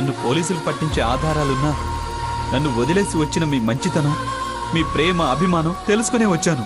నన్ను పోలీసులు పట్టించే ఆధారాలున్నా నన్ను వదిలేసి వచ్చిన మీ మంచితనం, మీ ప్రేమ, అభిమానం తెలుసుకునే వచ్చాను.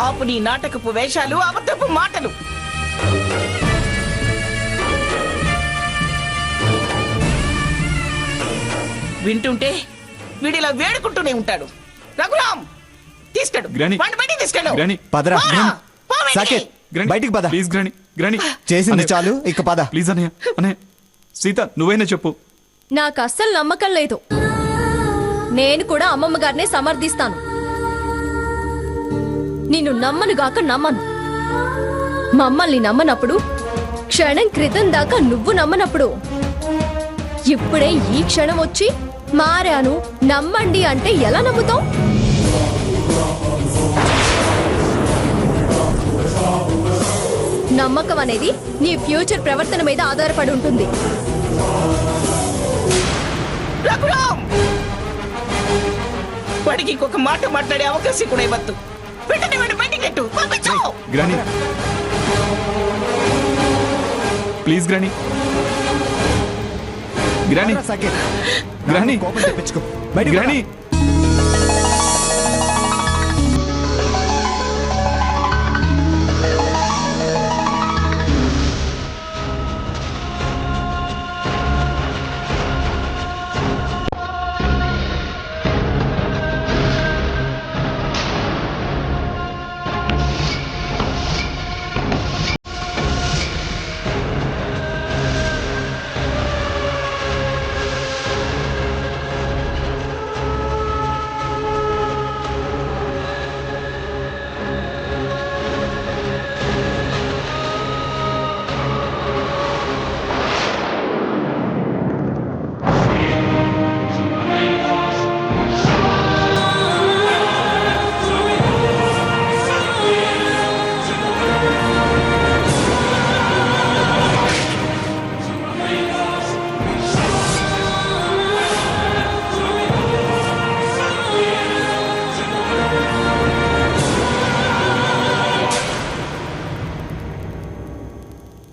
ఆపు నీ నాటకపు వేషాలు, అబద్ధపు మాటలు. వింటుంటే వీడిలా వేడుకుంటూనే ఉంటాడు. రఘురామ్ తీసుకెళ్ళు, బయటికి తీసుకెళ్ళు. బయటికి పద ప్లీజ్. గ్రాని చేసింది చాలు, ఇక పద ప్లీజ్. అన్నయ్య సీత నువ్వైనా చెప్పు. నాకు అస్సలు నమ్మకం లేదు. నేను కూడా అమ్మమ్మ గారినే సమర్థిస్తాను. నిన్ను నమ్మనుగాక నమ్మను. మమ్మల్ని నమ్మనప్పుడు, క్షణం క్రితం దాకా నువ్వు నమ్మనప్పుడు, ఇప్పుడే ఈ క్షణం వచ్చి మారాను నమ్మండి అంటే ఎలా నమ్ముతావు? నమ్మకం అనేది నీ ఫ్యూచర్ ప్రవర్తన మీద ఆధారపడి ఉంటుంది. వాడికి ఇంకొక మాట మాట్లాడే అవకాశం కూడా ఇవ్వద్దు. గ్రాని ప్లీజ్. గ్రాని గ్రాని గ్రాని కోపం తెప్పించుకో. గ్రాని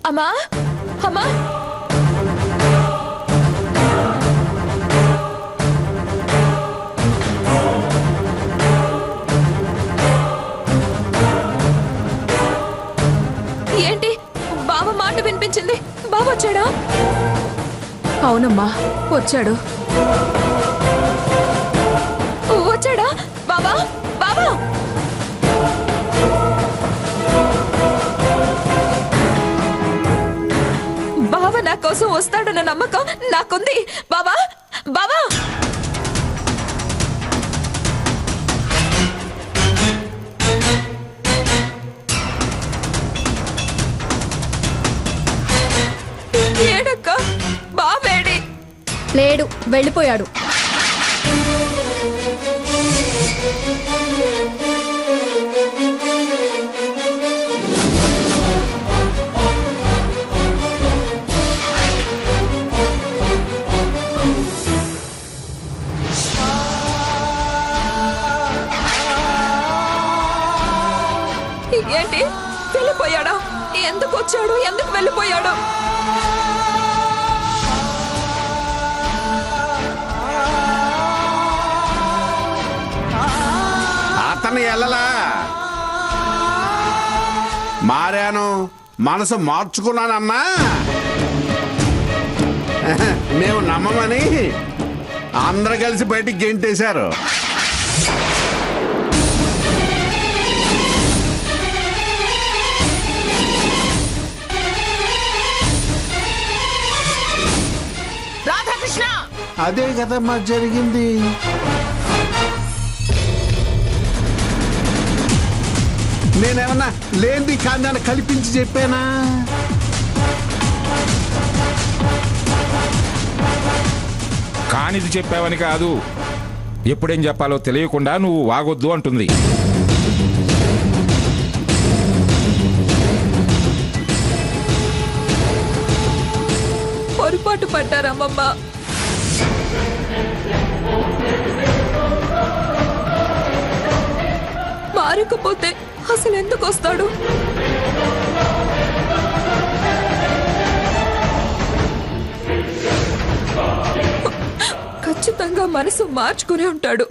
అమ్మా అమ్మా ఏంటి బావ మాట వినిపించింది? బావ వచ్చాడా? అవునమ్మా వచ్చాడు. వచ్చాడా బాబా? బాబా బావ నా కోసం వస్తాడన్న నమ్మకం నాకుంది. బాబా బాబా ఏడక్క బావేడి? లేడు, వెళ్ళిపోయాడు. ఏంటి వెళ్ళిపోయాడా? ఎందుకు వచ్చాడు? ఎందుకు వెళ్ళిపోయాడు? అతను ఎల్లలా మారాను, మనసు మార్చుకున్నానన్నా మేము నమ్మమని అందరూ కలిసి బయటికి గెంటేశారు. అదే కదమ్మా జరిగింది. నేనేమన్నా లేనిది కాందాన్ని కల్పించి చెప్పానా? కానిది చెప్పావని కాదు, ఎప్పుడేం చెప్పాలో తెలియకుండా నువ్వు వాగొద్దు అంటుంది. పొరపాటు పడ్డారమ్మమ్మ. భార్యకపోతే అసలు ఎందుకు వస్తాడు? ఖచ్చితంగా మనసు మార్చుకునే ఉంటాడు.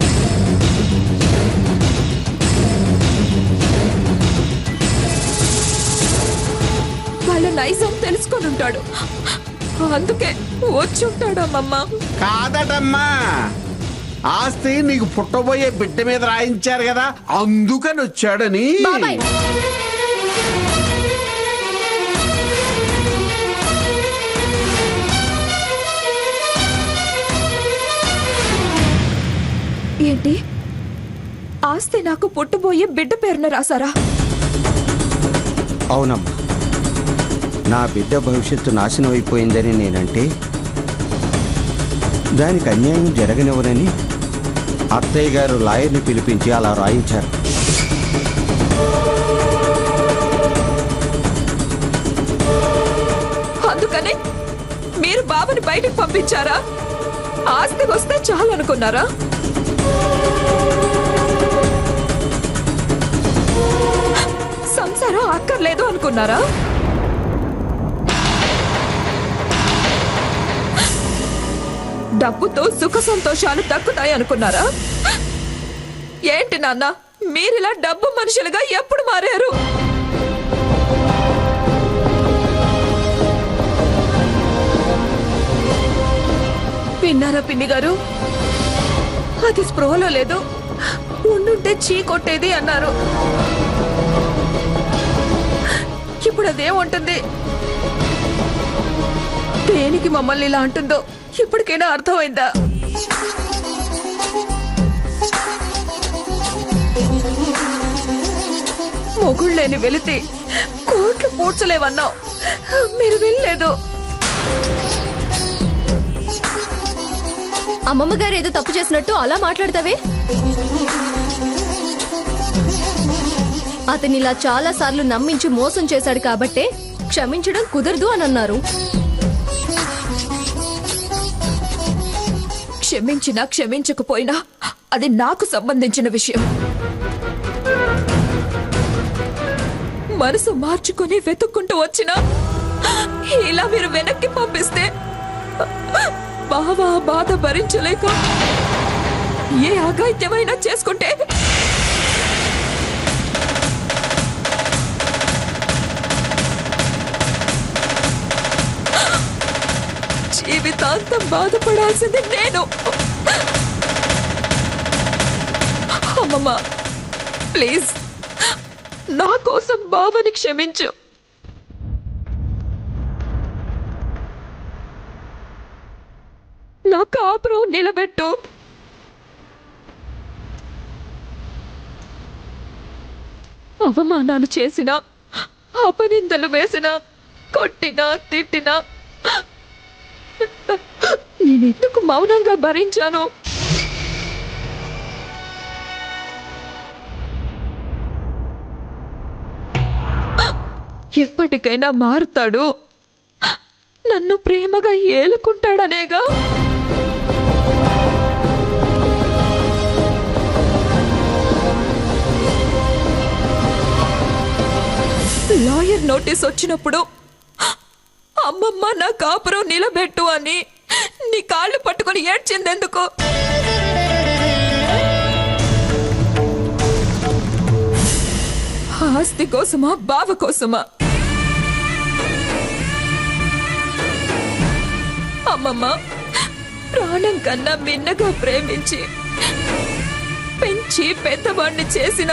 వాళ్ళ నైజం తెలుసుకొని ఉంటాడు. అందుకే వచ్చి ఉంటాడు అమ్మమ్మ. కాదటమ్మా, ఆస్తి నీకు పుట్టబోయే బిడ్డ మీద రాయించారు కదా, అందుకని వచ్చాడని. బాబాయ్, ఏంటి? ఆస్తి నాకు పుట్టబోయే బిడ్డ పేరున రాసారా? అవునమ్మా, నా బిడ్డ భవిష్యత్తు నాశనం అయిపోయిందని నేనంటే దానికి అన్యాయం జరగనివ్వనని అత్తయ్య గారు లాయర్ని పిలిపించి అలా రాయించారు. అందుకని మీరు బాబుని బయటకు పంపించారా? ఆస్తి వస్తే చాలనుకున్నారా? సంసారం అక్కర్లేదు అనుకున్నారా? డబ్బుతో సుఖ సంతోషాలు దక్కుతాయి అనుకున్నారా? ఏంటి నాన్న, మీరిలా డబ్బు మనుషులుగా ఎప్పుడు మారారు? విన్నారా పిన్ని గారు? అది స్పృహలో లేదు, ఉండుంటే చీ కొట్టేది అన్నారు. ఇప్పుడు అదేముంటుంది? దేనికి మమ్మల్ని ఇలా అంటుందో ఇప్పటికైనా అర్థమైందా? మొగుళ్ళేని వెళితే కోట్లు పూడ్చలేవన్నావు, మీరు వెళ్ళలేదు. అమ్మమ్మ గారు ఏదో తప్పు చేసినట్టు అలా మాట్లాడతావే? అతని ఇలా చాలా సార్లు నమ్మించి మోసం చేశాడు కాబట్టే క్షమించడం కుదరదు అని అన్నారు. క్షమించినా క్షమించకపోయినా అది నాకు సంబంధించిన విషయం. మనసు మార్చుకుని వెతుక్కుంటూ వచ్చినా ఇలా మీరు వెనక్కి పంపిస్తే బావా బాధ భరించలేక ఏ అఘాయిత్యమైనా చేసుకుంటే జీవితాంతం బాధపడాల్సింది నేను. అమ్మమ్మ, ప్లీజ్ నా కోసం బావని క్షమించు. నా కాపురం నిలబెట్టు. అవమానాలు చేసినా, అపనిందలు వేసినా, కొట్టినా తిట్టినా నేనెందుకు మౌనంగా భరించాను? ఎప్పటికైనా మారుతాడు, నన్ను ప్రేమగా ఏలుకుంటాడనేగా. లాయర్ నోటీస్ వచ్చినప్పుడు అమ్మమ్మ నా కాపురం నిలబెట్టు అని నీ కాళ్ళు పట్టుకొని ఏడ్చిందెందుకు? ఆస్తి కోసమా, బావ కోసమా? అమ్మమ్మ, ప్రాణం కన్నా మిన్నగా ప్రేమించి పెంచి పెద్దవాడిని చేసిన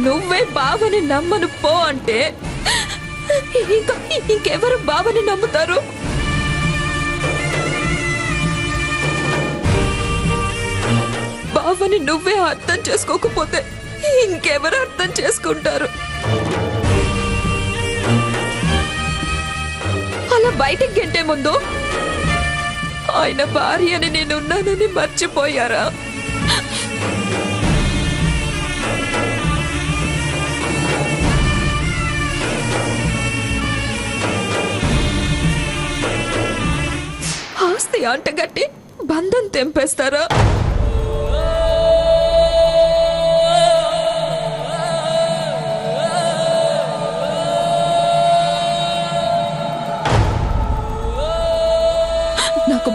నువ్వే బావని నమ్మను పో అంటే ఇంకెవరు బావని నమ్ముతారు? బావని నువ్వే అర్థం చేసుకోకపోతే ఇంకెవరు అర్థం చేసుకుంటారు? అలా బయటికి గంటే ముందు ఆయన భార్యని నేనున్నానని మర్చిపోయారా? ఆస్తి అంటగట్టి బంధం తెంపేస్తారా?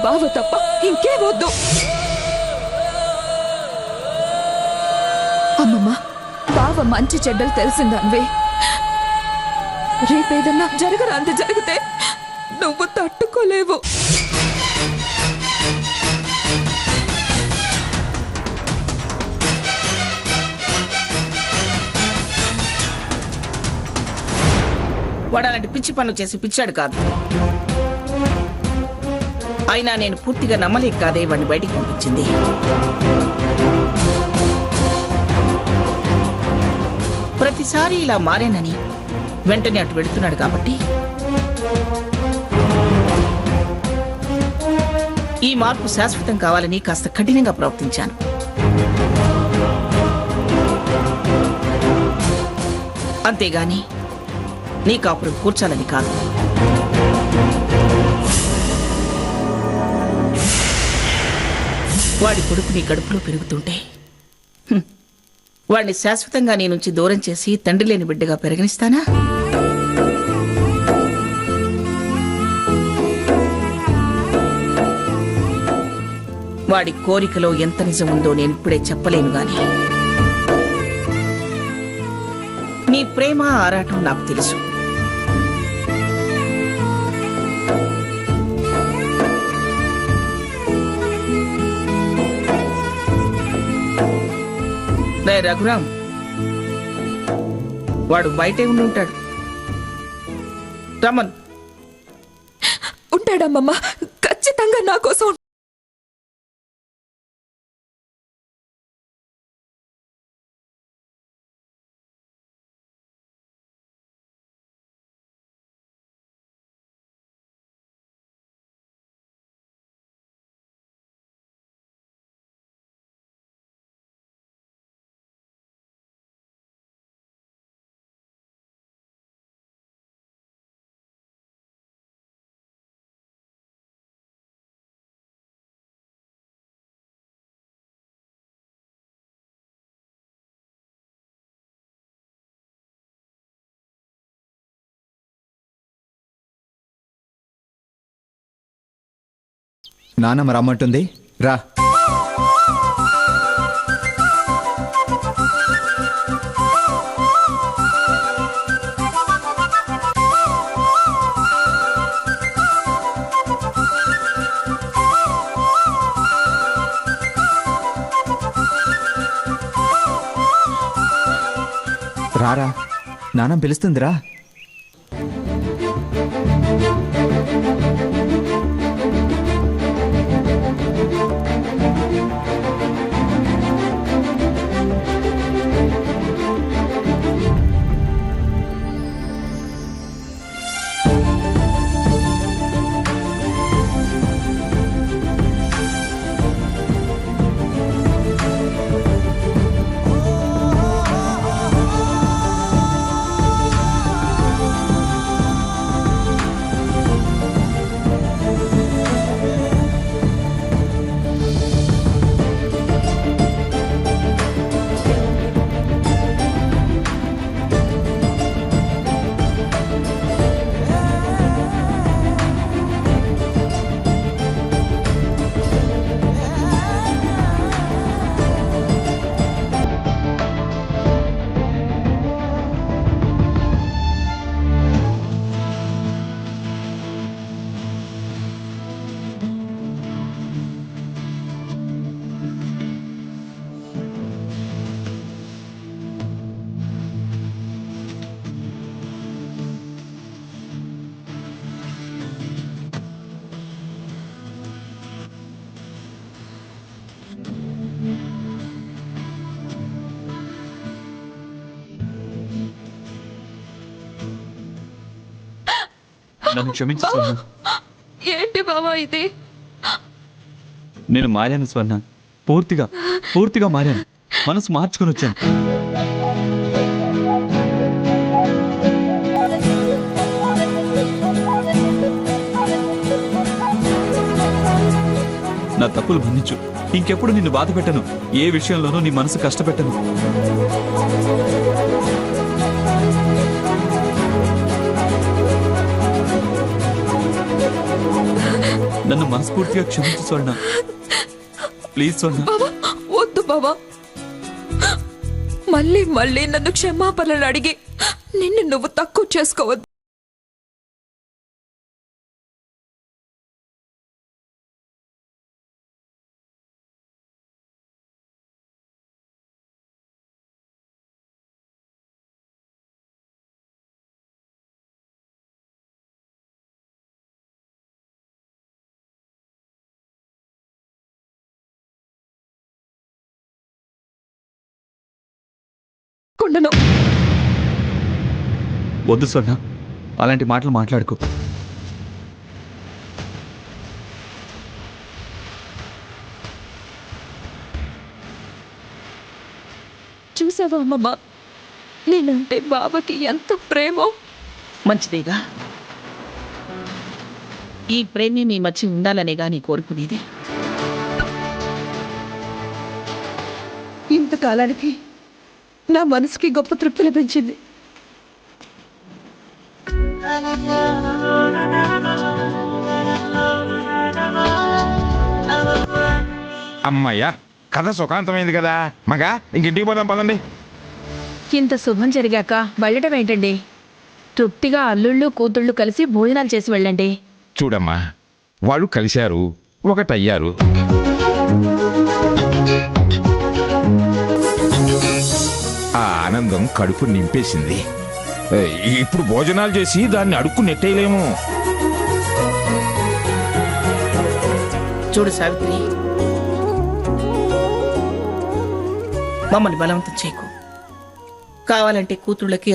బావ తప్ప ఇంకే వద్దు. అమ్మమ్మ, బావ మంచి చెడ్డలు తెలిసిందన్వే. రేపేదన్నా జరగరాంది జరిగితే నువ్వు తట్టుకోలేవు. వాడు అలాంటి పిచ్చి పనులు చేసి పిచ్చాడు కాదు. అయినా నేను పూర్తిగా నమ్మలేక కాదే వాడిని బయటికి పంపించింది. ప్రతిసారి ఇలా మారేనని వెంటనే అటు వెళుతున్నాడు కాబట్టి ఈ మార్పు శాశ్వతం కావాలని కాస్త కఠినంగా ప్రవర్తించాను. అంతేగాని నీ కాపురం కూర్చాలని కాదు. వాడి కొడుకు నీ కడుపులో పెరుగుతుంటే వాడిని శాశ్వతంగా నీ నుంచి దూరం చేసి తండ్రి లేని బిడ్డగా పెరగనిస్తానా? వాడి కోరికలో ఎంత నిజం ఉందో నేను ఇప్పుడే చెప్పలేను గాని నీ ప్రేమ ఆరాటం నాకు తెలుసు. రఘురాం, వాడు బయటే ఉండి ఉంటాడు. రమన్ ఉంటాడమ్మమ్మ, ఖచ్చితంగా నా కోసం. నానమ్మ రమ్మంటుంది, రా. రారా, నానమ్మ పిలుస్తుందిరా. నన్ను క్షమించు స్వర్ణ. ఏంటి బావా ఇది? నేను మారాను స్వర్ణ, పూర్తిగా మారాను. మనసు మార్చుకొని వచ్చాను. నా తప్పులు మన్నించు. ఇంకెప్పుడు నిన్ను బాధ పెట్టను. ఏ విషయంలోనూ నీ మనసు కష్టపెట్టను. నన్ను మనస్ఫూర్తిగా క్షమించు స్వర్ణ. ప్లీజ్ స్వర్ణ. బావా వద్దు బావా, మళ్ళీ మళ్ళీ నన్ను క్షమాపణలు అడిగి నిన్ను నువ్వు తక్కువ చేసుకోవద్దు. ఉండను. వద్దు స్వర్ణ, అలాంటి మాటలు మాట్లాడుకో. చూసావా అమ్మమ్మ, నేనంటే బావకి ఎంత ప్రేమో. మంచిదేగా, ఈ ప్రేమ మీ మధ్య ఉండాలనేగా నీ కోరుకునేది. ఇంతకాలానికి నా మనసుకి గొప్ప తృప్తి లభించింది. అమ్మయ్యా, కథ సుఖాంతమైంది కదా. మగా ఇంకింటికి పోదాం పదండి. ఇంత శుభం జరిగాక వెళ్ళటం ఏంటండి? తృప్తిగా అల్లుళ్ళు కూతుళ్ళు కలిసి భోజనాలు చేసి వెళ్ళండి. చూడమ్మా, వాళ్ళు కలిశారు, ఒకటయ్యారు. ఆ ఆనందం కడుపు నింపేసింది. ఇప్పుడు భోజనాలు చేసి దాన్ని అడుక్కు నెట్టేయలేము. చూడు సావిత్రి, మమ్మల్ని బలవంతం చేయకు. కావాలంటే కూతుళ్ళకి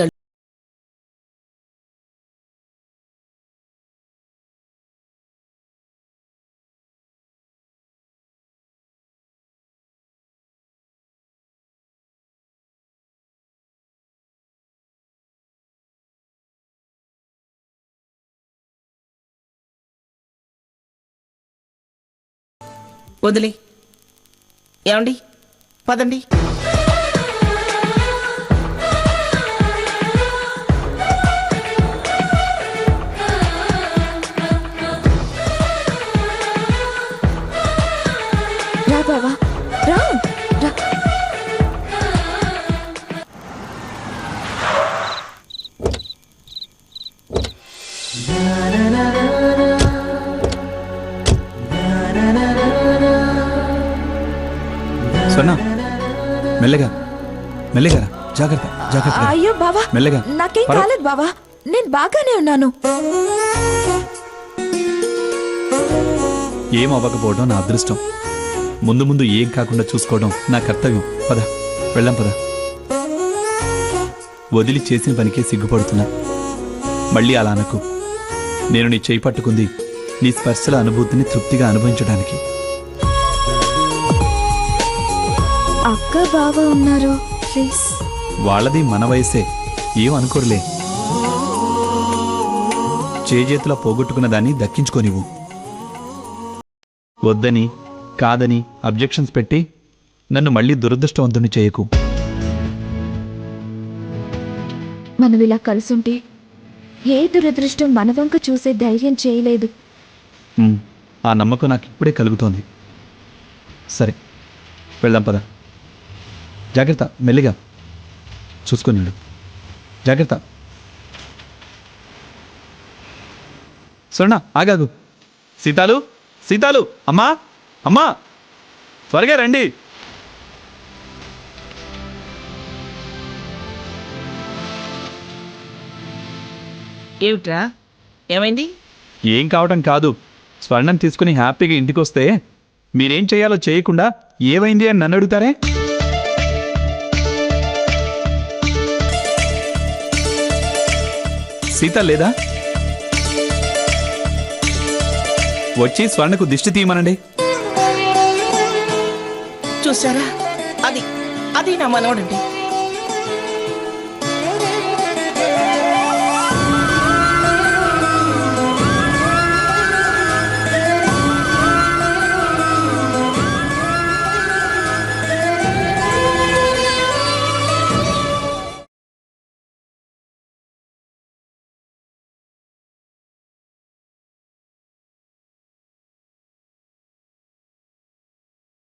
వదిలే. ఏమండి, పదండి. రా బావా, రా రా. స్వర్ణ, మెల్లగా మెల్లగా, జాగ్రత్త జాగ్రత్త. అయ్యో బావా, మెల్లగా. నాకేం కాలేదు బావా, నేను బాగానే ఉన్నాను. ఏం అవ్వకపోవడం నా అదృష్టం. ముందు ముందు ఏం కాకుండా చూసుకోవడం నా కర్తవ్యం. పద, వెళ్ళాం పద. వదిలి చేసిన పనికే సిగ్గుపడుతున్నా. మళ్ళీ అలా అనకు. నేను నీ చేయి పట్టుకుంది నీ స్పర్శల అనుభూతిని తృప్తిగా అనుభవించడానికి. అక్క బావ ఉన్నారు, ప్లీజ్. వాళ్ళది మన వయసే, ఏం అనుకోరులే. చేజేతులా పోగొట్టుకున్న దాన్ని దక్కించుకోనివ్వు. వద్దని కాదని అబ్జెక్షన్స్ పెట్టి నన్ను మళ్ళీ దురదృష్టవంతుని చేయకు. మనం ఇలా కలుసుంటే ఏ దురదృష్టం మన వంక చూసే ధైర్యం చేయలేదు. ఆ నమ్మకం నాకు ఇప్పుడే కలుగుతోంది. సరే, వెళ్దాం పద. జాగ్రత్త, మెల్లిగా చూసుకున్నాడు. జాగ్రత్త. స్వర్ణ, ఆగాగు. సీతాలు, సీతాలు, అమ్మా అమ్మా, త్వరగా రండి. ఏమిట్రా, ఏమైంది? ఏం కావటం కాదు, స్వర్ణం తీసుకుని హ్యాపీగా ఇంటికి వస్తే మీరేం చేయాలో చేయకుండా ఏమైంది అని నన్ను అడుగుతారే. సీత లేదా? వచ్చి స్వర్ణకు దిష్టి తీయమనండి. చూసారా, అది అది నా మనవడండి.